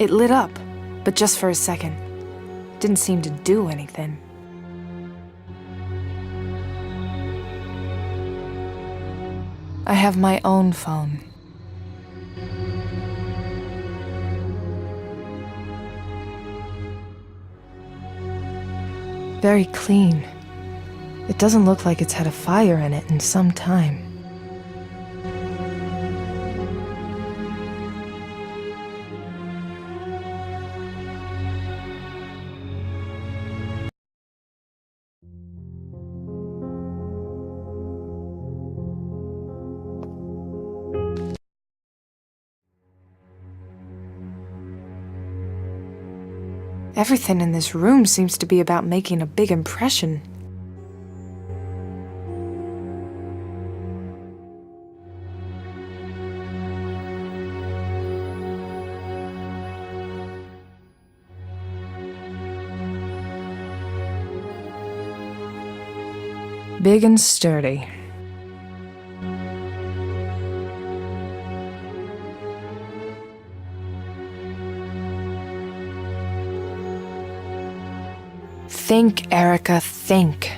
It lit up, but just for a second. Didn't seem to do anything. I have my own phone. Very clean. It doesn't look like it's had a fire in it in some time. Everything in this room seems to be about making a big impression. Big and sturdy. Think, Erica, think.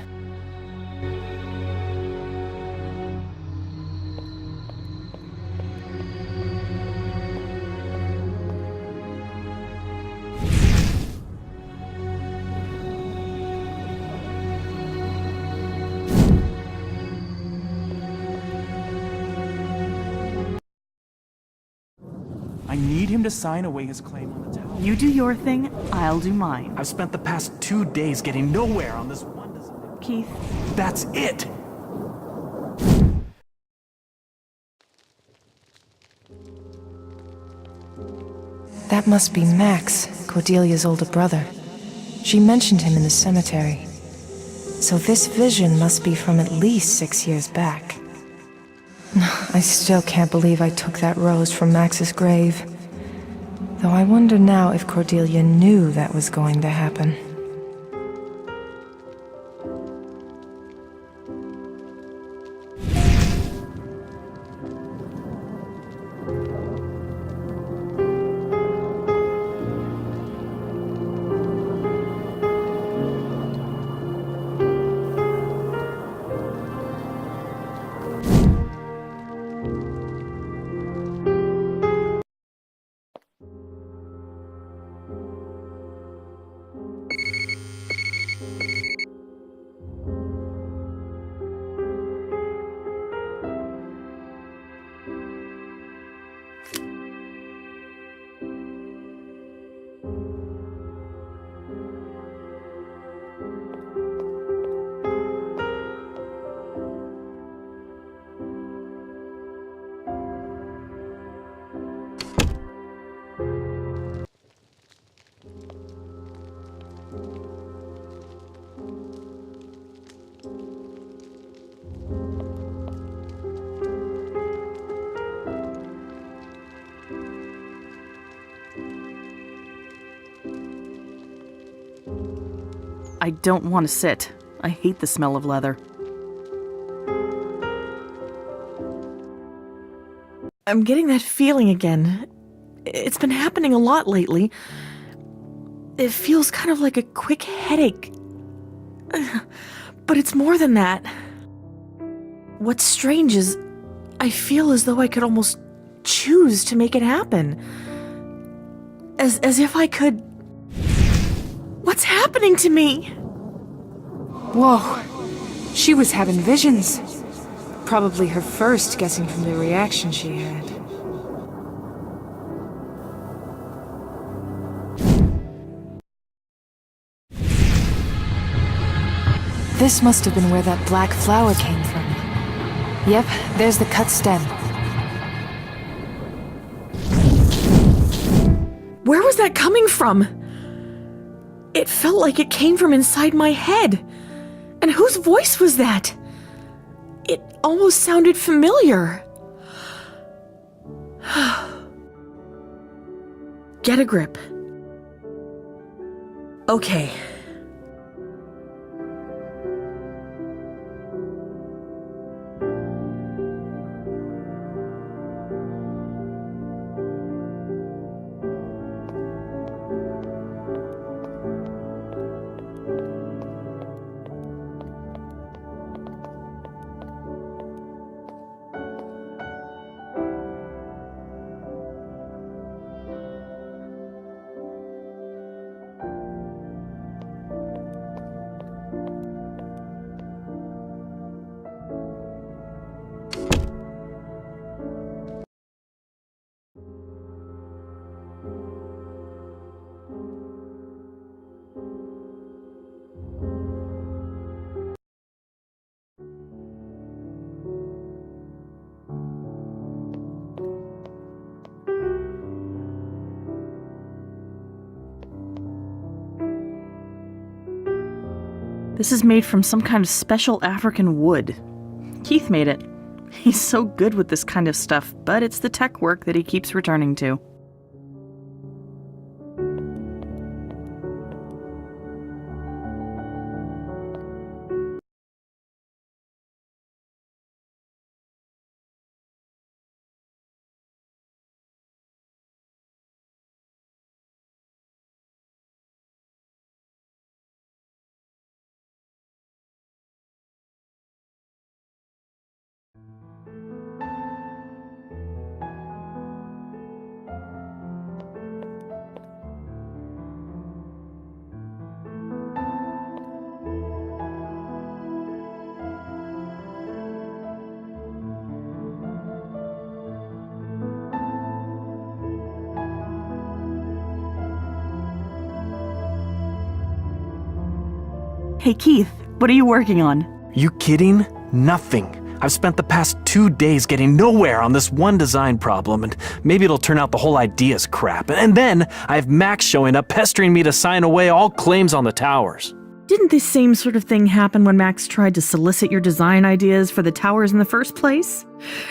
I need him to sign away his claim on the tower. You do your thing, I'll do mine. I've spent the past 2 days getting nowhere on this one. Keith. That's it! That must be Max, Cordelia's older brother. She mentioned him in the cemetery. So this vision must be from at least 6 years back. I still can't believe I took that rose from Max's grave. Though I wonder now if Cordelia knew that was going to happen. I don't want to sit. I hate the smell of leather. I'm getting that feeling again. It's been happening a lot lately. It feels kind of like a quick headache. But it's more than that. What's strange is I feel as though I could almost choose to make it happen. As if I could... What's happening to me? Whoa. She was having visions. Probably her first, guessing from the reaction she had. This must have been where that black flower came from. Yep, there's the cut stem. Where was that coming from? It felt like it came from inside my head. And whose voice was that? It almost sounded familiar. Get a grip. Okay. This is made from some kind of special African wood. Keith made it. He's so good with this kind of stuff, but it's the tech work that he keeps returning to. Hey Keith, what are you working on? You kidding? Nothing. I've spent the past 2 days getting nowhere on this one design problem, and maybe it'll turn out the whole idea's crap. And then I have Max showing up pestering me to sign away all claims on the towers. Didn't this same sort of thing happen when Max tried to solicit your design ideas for the towers in the first place?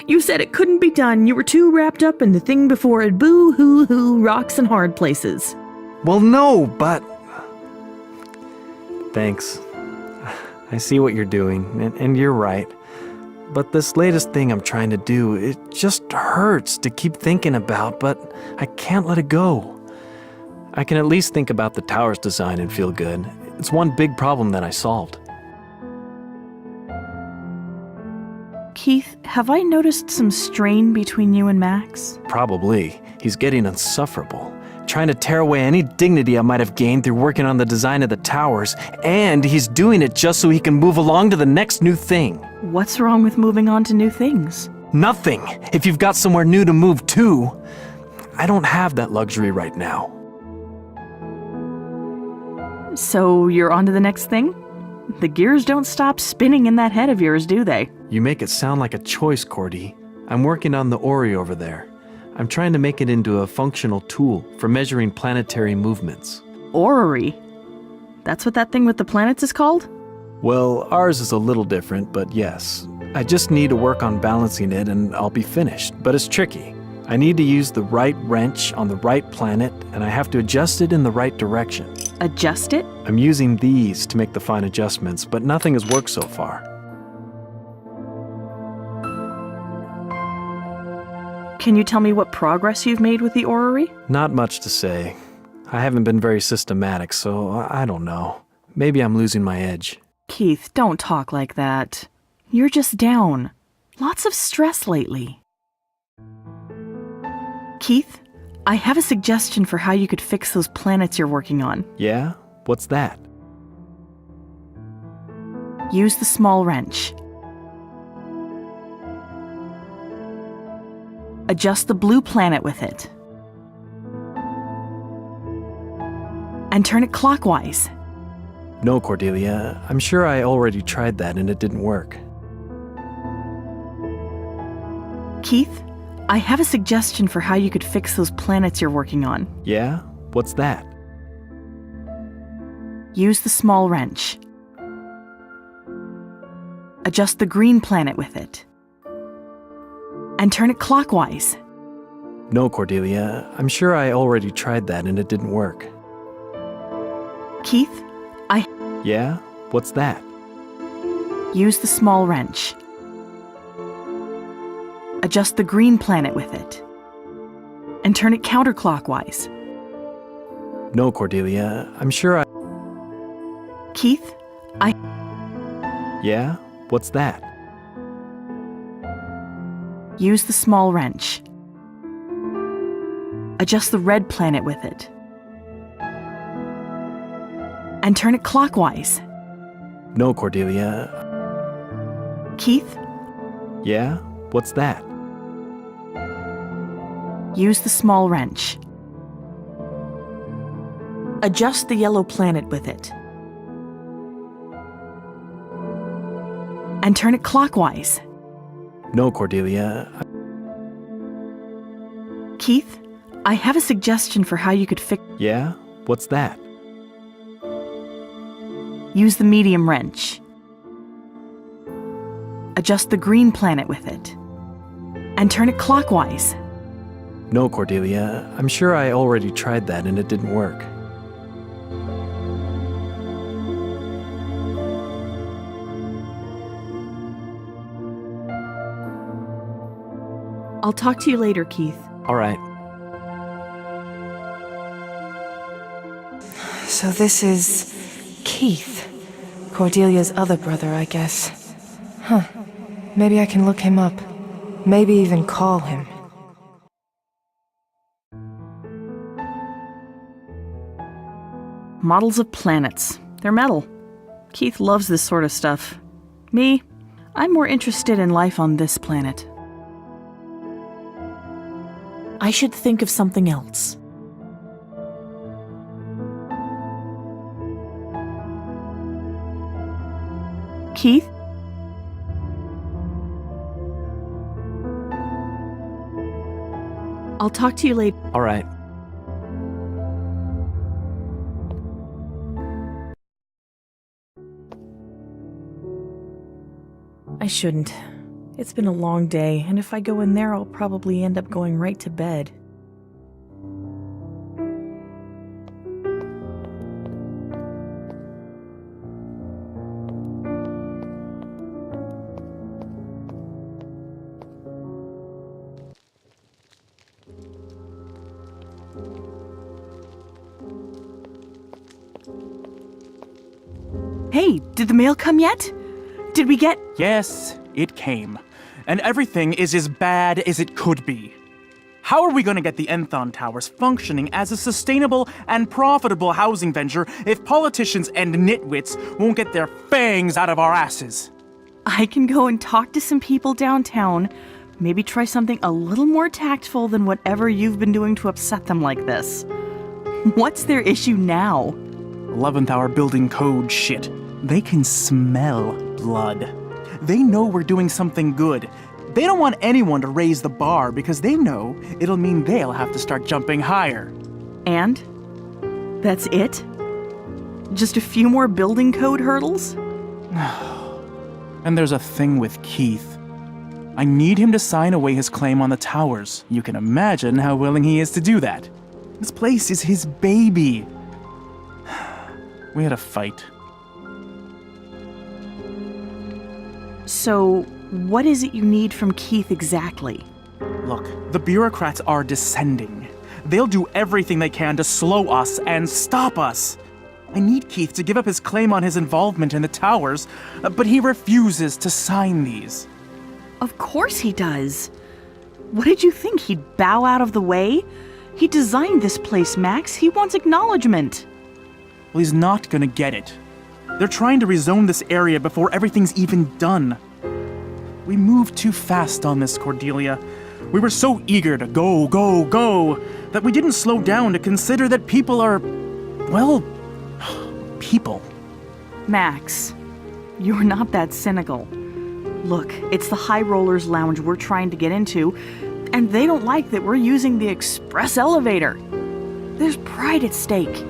You said it couldn't be done, you were too wrapped up in the thing before it, boo-hoo-hoo, rocks and hard places. Well, no, but... Thanks. I see what you're doing, and you're right. But this latest thing I'm trying to do, it just hurts to keep thinking about, but I can't let it go. I can at least think about the tower's design and feel good. It's one big problem that I solved. Keith, have I noticed some strain between you and Max? Probably. He's getting insufferable. Trying to tear away any dignity I might have gained through working on the design of the towers, and he's doing it just so he can move along to the next new thing. What's wrong with moving on to new things? Nothing, if you've got somewhere new to move to. I don't have that luxury right now. So you're on to the next thing? The gears don't stop spinning in that head of yours, do they? You make it sound like a choice, Cordy. I'm working on the Ori over there. I'm trying to make it into a functional tool for measuring planetary movements. Orrery? That's what that thing with the planets is called? Well, ours is a little different, but yes. I just need to work on balancing it and I'll be finished, but it's tricky. I need to use the right wrench on the right planet, and I have to adjust it in the right direction. Adjust it? I'm using these to make the fine adjustments, but nothing has worked so far. Can you tell me what progress you've made with the orrery? Not much to say. I haven't been very systematic, so I don't know. Maybe I'm losing my edge. Keith, don't talk like that. You're just down. Lots of stress lately. Keith, I have a suggestion for how you could fix those planets you're working on. Yeah? What's that? Use the small wrench. Adjust the blue planet with it. And turn it clockwise. No, Cordelia. I'm sure I already tried that and it didn't work. Keith, I have a suggestion for how you could fix those planets you're working on. Yeah? What's that? Use the small wrench. Adjust the green planet with it. And turn it clockwise. No, Cordelia. I'm sure I already tried that and it didn't work. Keith, Yeah? What's that? use the small wrench. Adjust the green planet with it. And turn it counterclockwise. No, Cordelia. I'm sure I... Keith, Yeah? What's that? use the small wrench. Adjust the red planet with it. And turn it clockwise. No, Cordelia. Keith, Yeah? What's that? use the small wrench. Adjust the yellow planet with it. And turn it clockwise. No, Cordelia. Keith, I have a suggestion for how you could fix... Yeah? What's that? Use the medium wrench. Adjust the green planet with it. And turn it clockwise. No, Cordelia, I'm sure I already tried that and it didn't work. I'll talk to you later, Keith. All right. So this is Keith, Cordelia's other brother, I guess. Huh. Maybe I can look him up. Maybe even call him. Models of planets. They're metal. Keith loves this sort of stuff. Me, I'm more interested in life on this planet. I should think of something else. Keith? I'll talk to you later. All right. I shouldn't. It's been a long day, and if I go in there, I'll probably end up going right to bed. Hey, did the mail come yet? Did we get... Yes, it came. And everything is as bad as it could be. How are we going to get the Enthon Towers functioning as a sustainable and profitable housing venture if politicians and nitwits won't get their fangs out of our asses? I can go and talk to some people downtown. Maybe try something a little more tactful than whatever you've been doing to upset them like this. What's their issue now? 11th hour building code shit. They can smell blood. They know we're doing something good. They don't want anyone to raise the bar because they know it'll mean they'll have to start jumping higher. And? That's it? Just a few more building code hurdles? And there's a thing with Keith. I need him to sign away his claim on the towers. You can imagine how willing he is to do that. This place is his baby. We had a fight. So, what is it you need from Keith exactly? Look, the bureaucrats are descending. They'll do everything they can to slow us and stop us. I need Keith to give up his claim on his involvement in the towers, but he refuses to sign these. Of course he does. What did you think? He'd bow out of the way? He designed this place, Max. He wants acknowledgement. Well, he's not gonna get it. They're trying to rezone this area before everything's even done. We moved too fast on this, Cordelia. We were so eager to go, go, go, that we didn't slow down to consider that people are, well, people. Max, you're not that cynical. Look, it's the High Rollers Lounge we're trying to get into, and they don't like that we're using the express elevator. There's pride at stake.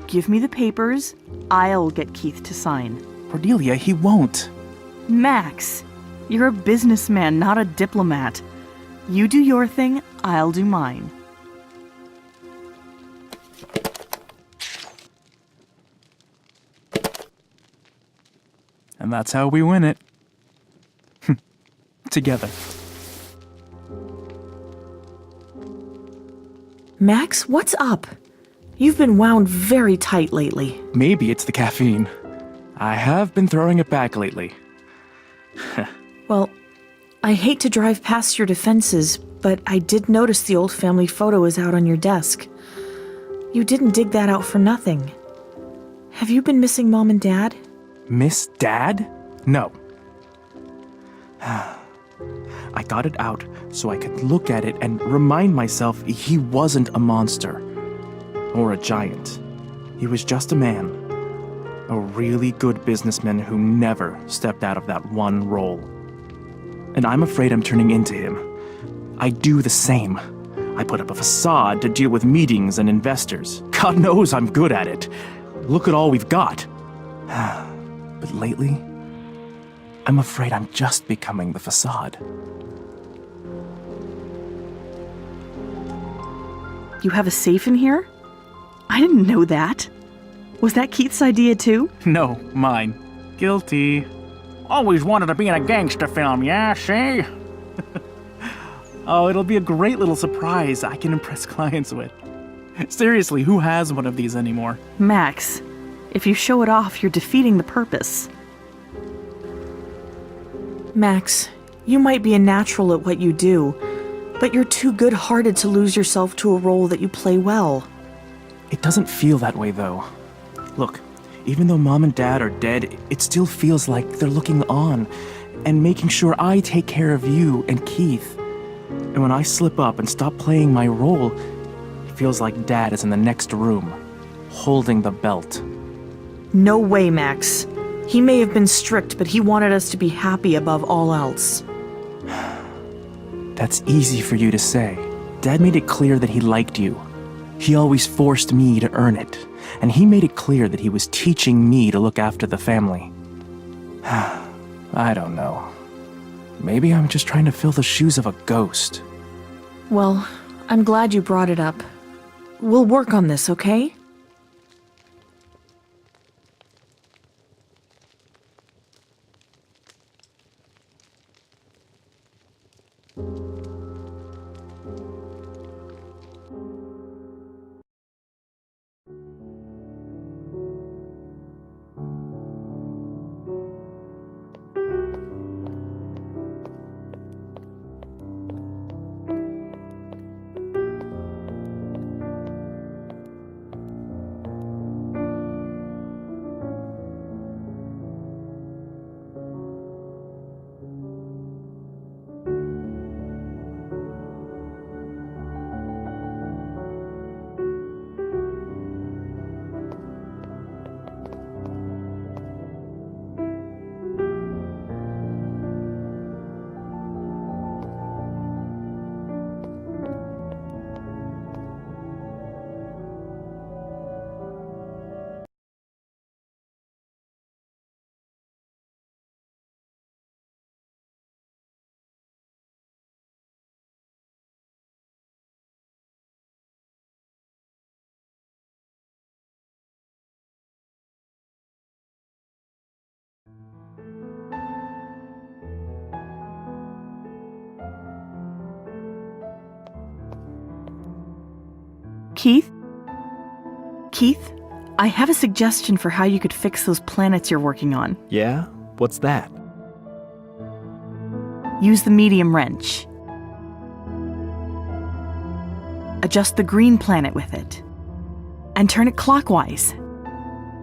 Give me the papers. I'll get Keith to sign. Cordelia, he won't. Max, you're a businessman, not a diplomat. You do your thing, I'll do mine. And that's how we win it. Together. Max, what's up? You've been wound very tight lately. Maybe it's the caffeine. I have been throwing it back lately. Well, I hate to drive past your defenses, but I did notice the old family photo is out on your desk. You didn't dig that out for nothing. Have you been missing Mom and Dad? Miss Dad? No. I got it out so I could look at it and remind myself he wasn't a monster. Or a giant. He was just a man. A really good businessman who never stepped out of that one role. And I'm afraid I'm turning into him. I do the same. I put up a facade to deal with meetings and investors. God knows I'm good at it. Look at all we've got. But lately, I'm afraid I'm just becoming the facade. You have a safe in here? I didn't know that. Was that Keith's idea too? No, mine. Guilty. Always wanted to be in a gangster film, yeah, see? Oh, it'll be a great little surprise I can impress clients with. Seriously, who has one of these anymore? Max, if you show it off, you're defeating the purpose. Max, you might be a natural at what you do, but you're too good-hearted to lose yourself to a role that you play well. It doesn't feel that way, though. Look, even though Mom and Dad are dead, it still feels like they're looking on and making sure I take care of you and Keith. And when I slip up and stop playing my role, it feels like Dad is in the next room, holding the belt. No way, Max. He may have been strict, but he wanted us to be happy above all else. That's easy for you to say. Dad made it clear that he liked you. He always forced me to earn it, and he made it clear that he was teaching me to look after the family. I don't know. Maybe I'm just trying to fill the shoes of a ghost. Well, I'm glad you brought it up. We'll work on this, okay? Keith? Keith, I have a suggestion for how you could fix those planets you're working on. Yeah? What's that? Use the medium wrench. Adjust the green planet with it. And turn it clockwise.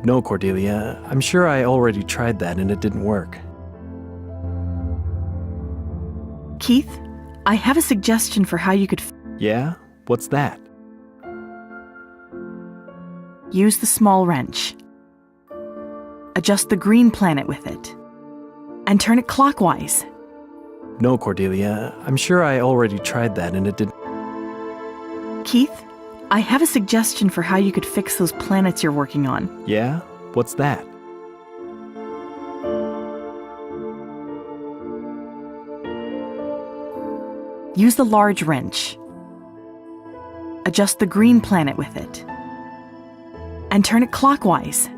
No, Cordelia. I'm sure I already tried that and it didn't work. Keith, I have a suggestion for how you could Yeah? What's that? use the small wrench. Adjust the green planet with it. And turn it clockwise. No, Cordelia. I'm sure I already tried that and it didn't. Keith, I have a suggestion for how you could fix those planets you're working on. Yeah? What's that? Use the large wrench. Adjust the green planet with it. And turn it clockwise.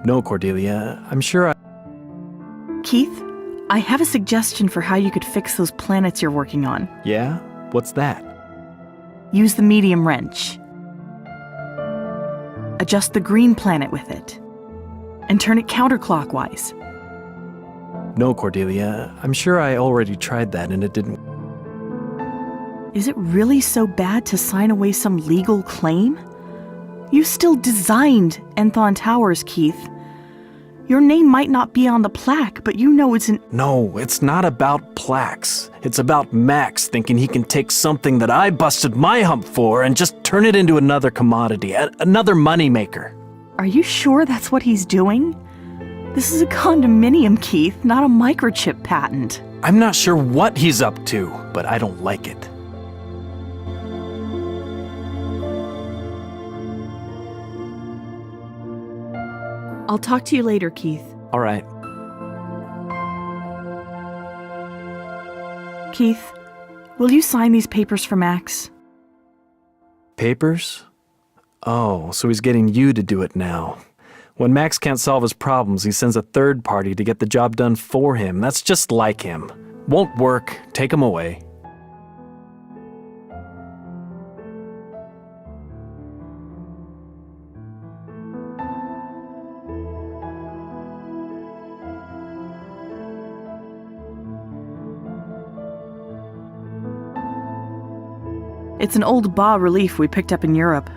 No, Cordelia. I'm sure I... Keith, I have a suggestion for how you could fix those planets you're working on. Yeah? What's that? Use the medium wrench. Adjust the green planet with it. And turn it counterclockwise. No, Cordelia. I'm sure I already tried that and it didn't... Is it really so bad to sign away some legal claim? You still designed Enthon Towers, Keith. Your name might not be on the plaque, but you know it's an... No, it's not about plaques. It's about Max thinking he can take something that I busted my hump for and just turn it into another commodity, another moneymaker. Are you sure that's what he's doing? This is a condominium, Keith, not a microchip patent. I'm not sure what he's up to, but I don't like it. I'll talk to you later, Keith. All right. Keith, will you sign these papers for Max? Papers? Oh, so he's getting you to do it now. When Max can't solve his problems, he sends a third party to get the job done for him. That's just like him. Won't work. Take him away. It's an old bas relief we picked up in Europe.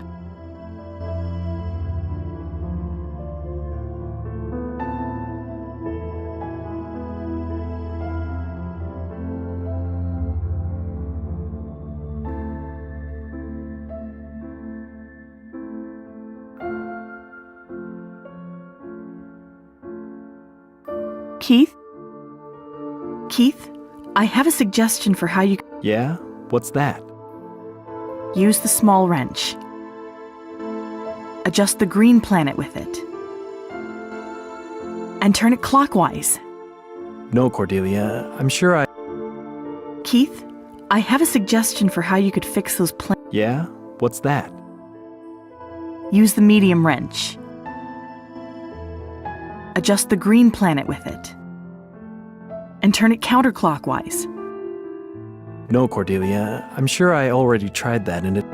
Keith? Keith, I have a suggestion for how you Yeah? What's that? use the small wrench. Adjust the green planet with it. And turn it clockwise. No, Cordelia. I'm sure I... Keith, I have a suggestion for how you could fix those Yeah? What's that? Use the medium wrench. Adjust the green planet with it. And turn it counterclockwise. No, Cordelia. I'm sure I already tried that and it...